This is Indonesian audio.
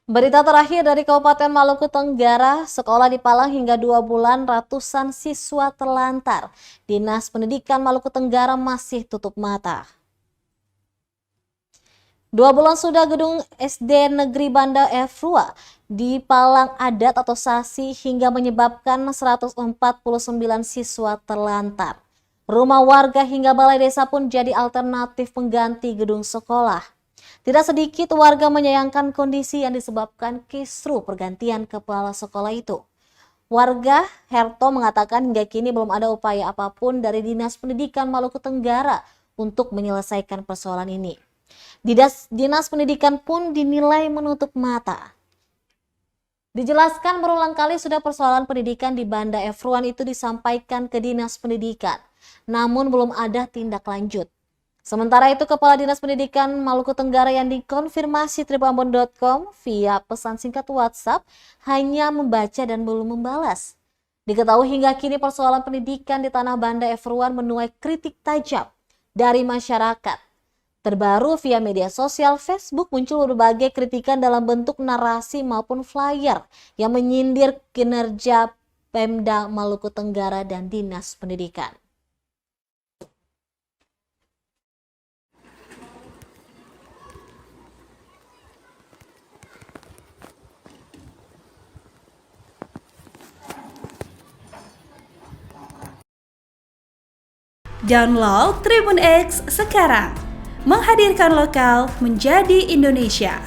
Berita terakhir dari Kabupaten Maluku Tenggara, sekolah di Palang hingga 2 bulan ratusan siswa terlantar. Dinas Pendidikan Maluku Tenggara masih tutup mata. 2 bulan sudah gedung SD Negeri Banda Efrua di Palang Adat atau Sasi hingga menyebabkan 149 siswa terlantar. Rumah warga hingga balai desa pun jadi alternatif pengganti gedung sekolah. Tidak sedikit warga menyayangkan kondisi yang disebabkan kisru pergantian kepala sekolah itu. Warga Herto mengatakan hingga kini belum ada upaya apapun dari Dinas Pendidikan Maluku Tenggara untuk menyelesaikan persoalan ini. Dinas Pendidikan pun dinilai menutup mata. Dijelaskan berulang kali sudah persoalan pendidikan di Banda Efruan itu disampaikan ke Dinas Pendidikan, namun belum ada tindak lanjut. Sementara itu, Kepala Dinas Pendidikan Maluku Tenggara yang dikonfirmasi tribunambon.com via pesan singkat WhatsApp hanya membaca dan belum membalas. Diketahui hingga kini persoalan pendidikan di Tanah Banda Efruan menuai kritik tajam dari masyarakat. Terbaru via media sosial Facebook muncul berbagai kritikan dalam bentuk narasi maupun flyer yang menyindir kinerja Pemda Maluku Tenggara dan Dinas Pendidikan. Download Tribun X sekarang, menghadirkan lokal menjadi Indonesia.